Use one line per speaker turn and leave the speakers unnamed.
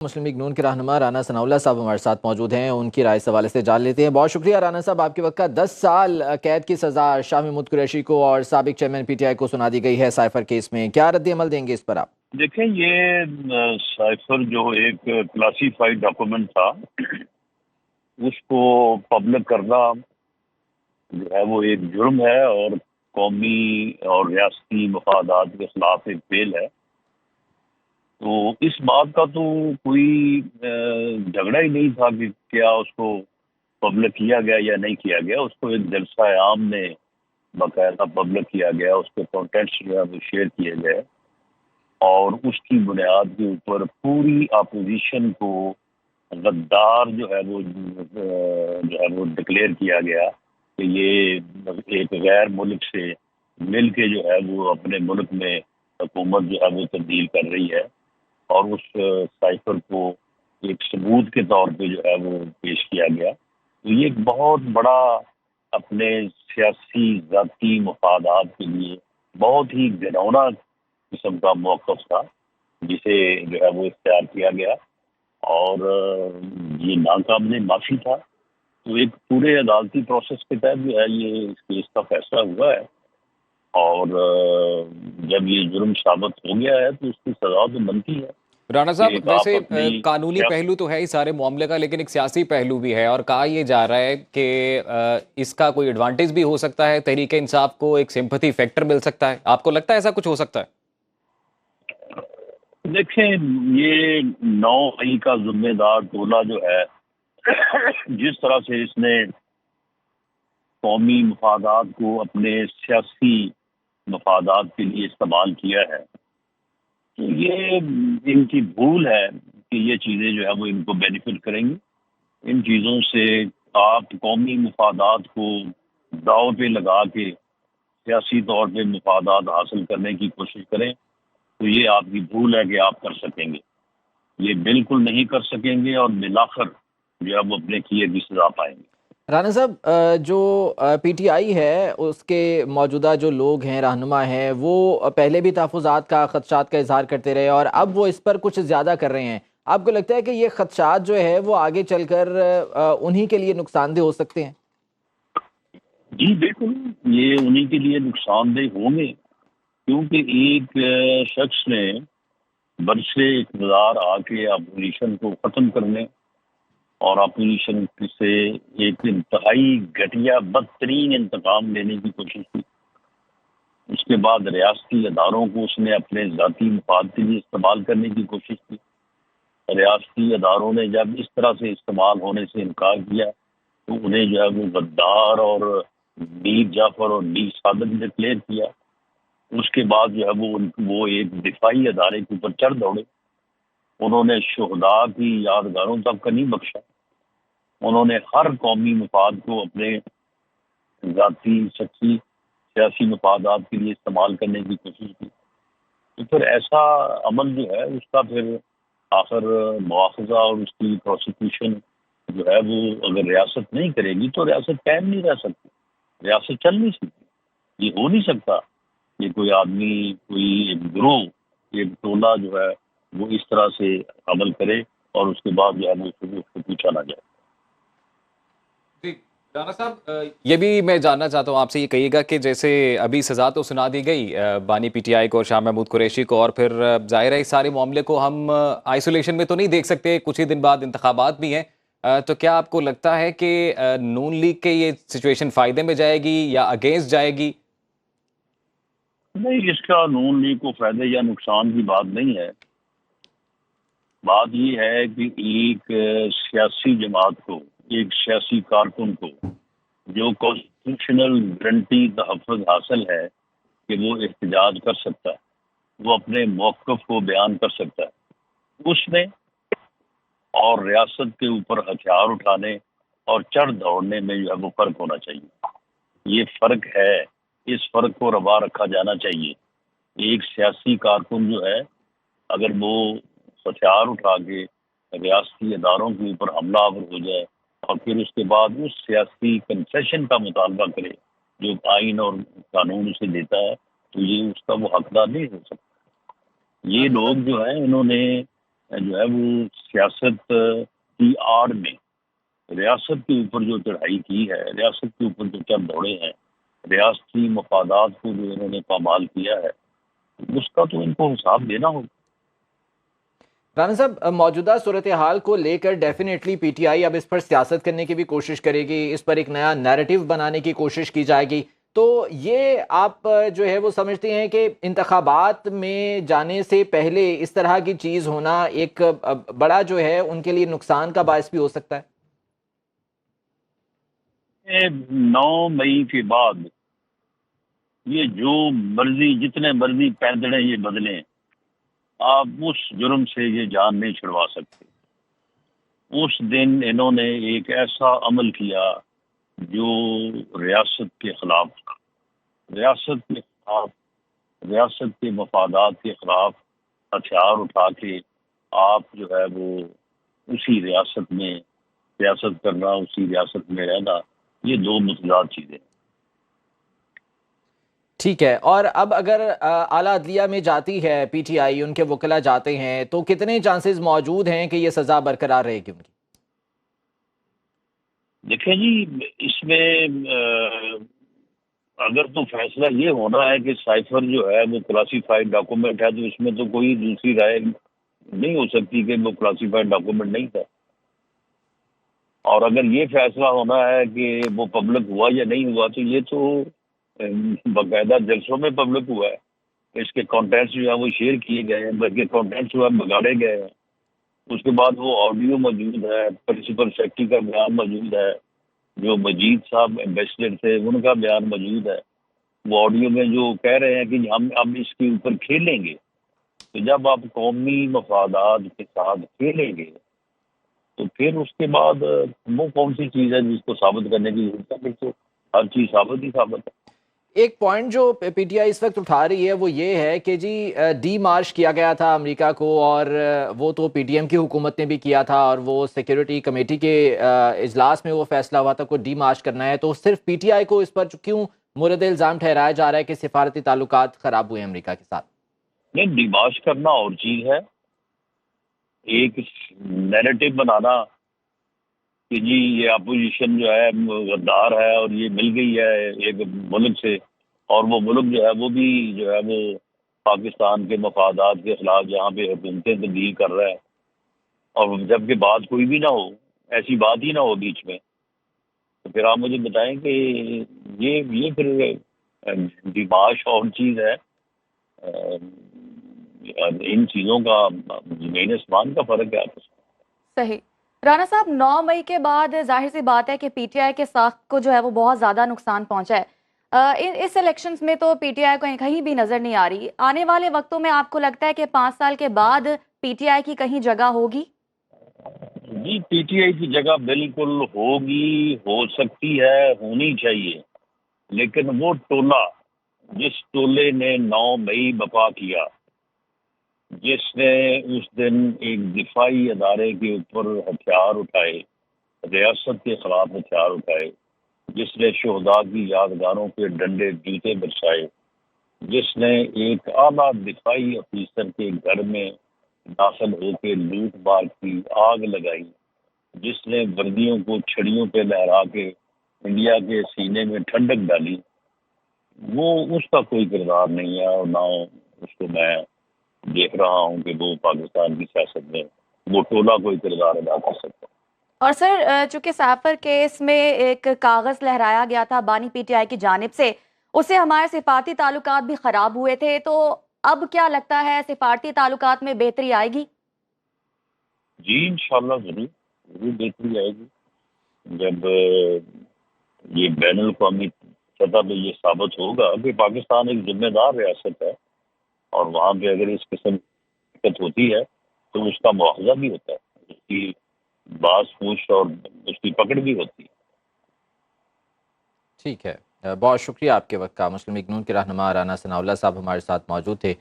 مسلم league نون کے رہنما رانا ثناء اللہ صاحب ہمارے ساتھ موجود ہیں، ان کی رائے اس حوالے سے جان لیتے ہیں۔ بہت شکریہ رانا صاحب، آپ کے وقت کا 10 سال قید کی سزا شاہ محمود قریشی کو اور سابق چیئرمین پی ٹی آئی کو سنا دی گئی ہے سائفر کیس میں، کیا رد عمل دیں گے اس پر آپ؟
دیکھیں، یہ سائفر جو ایک کلاسیفائڈ ڈاکومنٹ تھا، اس کو پبلک کرنا جو ہے وہ ایک جرم ہے اور قومی اور ریاستی مفادات کے خلاف ایک فعل ہے۔ تو اس بات کا تو کوئی جھگڑا ہی نہیں تھا کہ کیا اس کو پبلک کیا گیا یا نہیں کیا گیا۔ اس کو ایک جلسہ عام میں باقاعدہ پبلک کیا گیا، اس کے کنٹینٹس جو ہے وہ شیئر کیے گئے اور اس کی بنیاد کے اوپر پوری اپوزیشن کو غدار جو ہے وہ ڈکلیئر کیا گیا کہ یہ ایک غیر ملک سے مل کے جو ہے وہ اپنے ملک میں حکومت جو ہے وہ تبدیل کر رہی ہے، اور اس سائفر کو ایک ثبوت کے طور پہ جو ہے وہ پیش کیا گیا۔ تو یہ ایک بہت بڑا اپنے سیاسی ذاتی مفادات کے لیے بہت ہی گھنونا قسم کا موقف تھا جسے جو ہے وہ اختیار کیا گیا، اور یہ ناقابل معافی تھا۔ تو ایک پورے عدالتی پروسیس کے تحت جو ہے یہ اس کیس کا فیصلہ ہوا ہے، اور جب یہ جرم ثابت ہو گیا ہے تو اس کی سزا تو بنتی ہے۔
رانا صاحب،
ایک آپ
ویسے
اپنی
قانونی پہلو تو ہے اس سارے معاملے کا، لیکن ایک سیاسی پہلو بھی ہے، اور کہا یہ جا رہا ہے کہ اس کا کوئی ایڈوانٹیج بھی ہو سکتا ہے، تحریک انصاف کو ایک سمپتھی فیکٹر مل سکتا ہے۔ آپ کو لگتا ہے ایسا کچھ ہو سکتا ہے؟
دیکھیں، یہ 9 مئی کا ذمہ دار ٹولہ جو ہے جس طرح سے اس نے قومی مفادات کو اپنے سیاسی مفادات کے لیے استعمال کیا ہے، تو یہ ان کی بھول ہے کہ یہ چیزیں جو ہے وہ ان کو بینیفٹ کریں گی۔ ان چیزوں سے آپ قومی مفادات کو داؤ پہ لگا کے سیاسی طور پہ مفادات حاصل کرنے کی کوشش کریں تو یہ آپ کی بھول ہے کہ آپ کر سکیں گے۔ یہ بالکل نہیں کر سکیں گے، اور بالآخر جو ہے وہ اپنے کیے کی سزا پائیں گے۔
رانا صاحب، جو پی ٹی آئی ہے اس کے موجودہ جو لوگ ہیں، رہنما ہیں، وہ پہلے بھی تحفظات کا خدشات کا اظہار کرتے رہے اور اب وہ اس پر کچھ زیادہ کر رہے ہیں۔ آپ کو لگتا ہے کہ یہ خدشات جو ہے وہ آگے چل کر انہی کے لیے نقصان دہ ہو سکتے ہیں؟
جی بالکل، یہ انہی کے لیے نقصان دہ ہوں گے، کیونکہ ایک شخص نے برسے اقتدار آ کے اپوزیشن کو ختم کرنے اور اپوزیشن سے ایک انتہائی گھٹیا بدترین انتقام لینے کی کوشش کی۔ اس کے بعد ریاستی اداروں کو اس نے اپنے ذاتی مفاد کے لیے استعمال کرنے کی کوشش کی۔ ریاستی اداروں نے جب اس طرح سے استعمال ہونے سے انکار کیا تو انہیں جو ہے وہ غدار اور میر جعفر اور میر صادق ڈکلیئر کیا۔ اس کے بعد جو ہے وہ ایک دفاعی ادارے کے اوپر چڑھ دوڑے۔ انہوں نے شہداء کی یادگاروں تک کا نہیں بخشا، انہوں نے ہر قومی مفاد کو اپنے ذاتی شخصی سیاسی مفادات کے لیے استعمال کرنے کی کوشش کی۔ تو پھر ایسا عمل جو ہے اس کا پھر آخر مواخذہ اور اس کی پروسیکیوشن جو ہے وہ اگر ریاست نہیں کرے گی تو ریاست قائم نہیں رہ سکتی، ریاست چل نہیں سکتی۔ یہ ہو نہیں سکتا کہ کوئی آدمی، کوئی ایک گروہ، ایک ٹولہ جو ہے وہ اس طرح سے عمل کرے اور اس کے بعد جو ہے وہ اس کو پوچھا نہ جائے۔
جی رانا صاحب، یہ بھی میں جاننا چاہتا ہوں آپ سے، یہ کہیے گا کہ جیسے ابھی سزا تو سنا دی گئی بانی پی ٹی آئی کو اور شاہ محمود قریشی کو، اور پھر ظاہر ہے اس سارے معاملے کو ہم آئسولیشن میں تو نہیں دیکھ سکتے، کچھ ہی دن بعد انتخابات بھی ہیں، تو کیا آپ کو لگتا ہے کہ نون لیگ کے یہ سچویشن فائدے میں جائے گی یا اگینسٹ جائے گی؟
نہیں، اس کا نون لیگ کو فائدے یا نقصان کی بات نہیں ہے۔ بات یہ ہے کہ ایک سیاسی جماعت کو، ایک سیاسی کارکن کو جو کانسٹیٹیوشنل گارنٹی تحفظ حاصل ہے کہ وہ احتجاج کر سکتا ہے، وہ اپنے موقف کو بیان کر سکتا ہے، اس میں اور ریاست کے اوپر ہتھیار اٹھانے اور چڑھ دوڑنے میں جو ہے وہ فرق ہونا چاہیے۔ یہ فرق ہے، اس فرق کو روا رکھا جانا چاہیے۔ ایک سیاسی کارکن جو ہے اگر وہ ہتھیار اٹھا کے ریاستی اداروں کے اوپر حملہ آور ہو جائے اور پھر اس کے بعد اس سیاسی کنسیشن کا مطالبہ کرے جو آئین اور قانون اسے دیتا ہے، تو یہ اس کا وہ حقدار نہیں ہو سکتا۔ یہ لوگ جو ہیں انہوں نے جو ہے وہ سیاست کی آڑ میں ریاست کے اوپر جو چڑھائی کی ہے، ریاست کے اوپر جو چل دوڑے ہیں، ریاستی مفادات کو جو انہوں نے پامال کیا ہے، اس کا تو ان کو حساب دینا ہوگا۔
رانا صاحب، موجودہ صورتحال کو لے کر ڈیفینیٹلی پی ٹی آئی اب اس پر سیاست کرنے کی بھی کوشش کرے گی، اس پر ایک نیا نیریٹو بنانے کی کوشش کی جائے گی، تو یہ آپ جو ہے وہ سمجھتے ہیں کہ انتخابات میں جانے سے پہلے اس طرح کی چیز ہونا ایک بڑا جو ہے ان کے لیے نقصان کا باعث بھی ہو سکتا ہے؟
9 مئی کے بعد یہ جو مرضی جتنے مرضی پیندڑیں یہ بدلیں، آپ اس جرم سے یہ جان نہیں چھڑوا سکتے۔ اس دن انہوں نے ایک ایسا عمل کیا جو ریاست کے خلاف تھا، ریاست کے خلاف، ریاست کے مفادات کے خلاف ہتھیار اٹھا کے آپ جو ہے وہ اسی ریاست میں سیاست کرنا، اسی ریاست میں رہنا، یہ دو متضاد چیزیں ہیں۔
ٹھیک ہے، اور اب اگر اعلیٰ عدلیہ میں جاتی ہے پی ٹی آئی، ان کے وکلا جاتے ہیں، تو کتنے چانسز موجود ہیں کہ یہ سزا برقرار رہے گی ان کی؟
دیکھیں جی، اس میں اگر تو فیصلہ یہ ہونا ہے کہ سائفر جو ہے وہ کلاسیفائڈ ڈاکومنٹ ہے، تو اس میں تو کوئی دوسری رائے نہیں ہو سکتی کہ وہ کلاسیفائڈ ڈاکومنٹ نہیں تھا۔ اور اگر یہ فیصلہ ہونا ہے کہ وہ پبلک ہوا یا نہیں ہوا، تو یہ تو باقاعدہ جلسوں میں پبلک ہوا ہے، اس کے کانٹینٹس جو ہیں وہ شیئر کیے گئے ہیں، بلکہ کانٹینٹس جو ہے بگاڑے گئے ہیں۔ اس کے بعد وہ آڈیو موجود ہے، پرنسپل سیکرٹری کا بیان موجود ہے، جو مجید صاحب ایمبیسڈر تھے ان کا بیان موجود ہے۔ وہ آڈیو میں جو کہہ رہے ہیں کہ ہم اب اس کے اوپر کھیلیں گے، تو جب آپ قومی مفادات کے ساتھ کھیلیں گے تو پھر اس کے بعد وہ کون سی چیز ہے جس کو ثابت کرنے کی ضرورت ہے؟ پھر تو ہر چیز ثابت ہی ثابت ہے۔
ایک پوائنٹ جو پی ٹی آئی اس وقت اٹھا رہی ہے وہ یہ ہے کہ جی ڈی مارچ کیا گیا تھا امریکہ کو، اور وہ تو پی ٹی ایم کی حکومت نے بھی کیا تھا، اور وہ سیکیورٹی کمیٹی کے اجلاس میں وہ فیصلہ ہوا تھا کہ ڈی مارچ کرنا ہے، تو صرف پی ٹی آئی کو اس پر کیوں مورد الزام ٹھہرایا جا رہا ہے کہ سفارتی تعلقات خراب ہوئے ہیں امریکہ کے ساتھ؟
نہیں، ڈیمارچ کرنا اور چیز ہے، ایک نیریٹو بنانا کہ جی یہ اپوزیشن جو ہے غدار ہے اور یہ مل گئی ہے ایک ملک سے، اور وہ ملک جو ہے وہ بھی جو ہے وہ پاکستان کے مفادات کے خلاف جہاں پہ حکومتیں تبدیل کر رہا ہے، اور جب کہ بات کوئی بھی نہ ہو، ایسی بات ہی نہ ہو بیچ میں، تو پھر آپ مجھے بتائیں کہ یہ پھر دماغ اور چیز ہے۔ ان چیزوں کا زمین آسمان کا فرق ہے آپس میں۔
صحیح۔ رانا صاحب، 9 مئی کے بعد ظاہر سی بات ہے کہ پی ٹی آئی کے ساخت کو جو ہے وہ بہت زیادہ نقصان پہنچا ہے۔ اس الیکشنز میں تو پی ٹی آئی کو کہیں بھی نظر نہیں آ رہی۔ آنے والے وقتوں میں آپ کو لگتا ہے کہ 5 سال کے بعد پی ٹی آئی کی کہیں جگہ ہوگی؟
جی، پی ٹی آئی کی جگہ بالکل ہوگی، ہو سکتی ہے، ہونی چاہیے، لیکن وہ ٹولہ جس ٹولے نے 9 مئی بپا کیا، جس نے اس دن ایک دفاعی ادارے کے اوپر ہتھیار اٹھائے، ریاست کے خلاف ہتھیار اٹھائے، جس نے شہداء کی یادگاروں پہ ڈنڈے جوتے برسائے، جس نے ایک اعلیٰ دفاعی افیسر کے گھر میں داخل ہو کے لوٹ مار کی، آگ لگائی، جس نے وردیوں کو چھڑیوں پہ لہرا کے انڈیا کے سینے میں ٹھنڈک ڈالی، وہ اس کا کوئی کردار نہیں ہے، اور نہ اس کو میں دیکھ رہا ہوں کہ وہ پاکستان کی سیاست میں وہ ٹولہ کوئی کردار ادا کر سکتا۔
اور سر، چونکہ سیفر کیس میں ایک کاغذ لہرایا گیا تھا بانی پی ٹی آئی کی جانب سے، اس سے ہمارے سفارتی تعلقات بھی خراب ہوئے تھے، تو اب کیا لگتا ہے سفارتی تعلقات میں بہتری آئے گی؟
جی انشاءاللہ ضرور بہتری آئے گی، جب یہ بین الاقوامی سطح پہ یہ ثابت ہوگا کہ پاکستان ایک ذمہ دار ریاست ہے، اور وہاں پہ اگر اس قسم کی دقت ہوتی ہے تو اس کا مواخذہ بھی ہوتا ہے، اس کی باز پوچھ اور اس کی پکڑ بھی ہوتی ہے۔
ٹھیک ہے، بہت شکریہ آپ کے وقت کا۔ مسلم لیگ نون کے رہنما رانا ثناء اللہ صاحب ہمارے ساتھ موجود تھے۔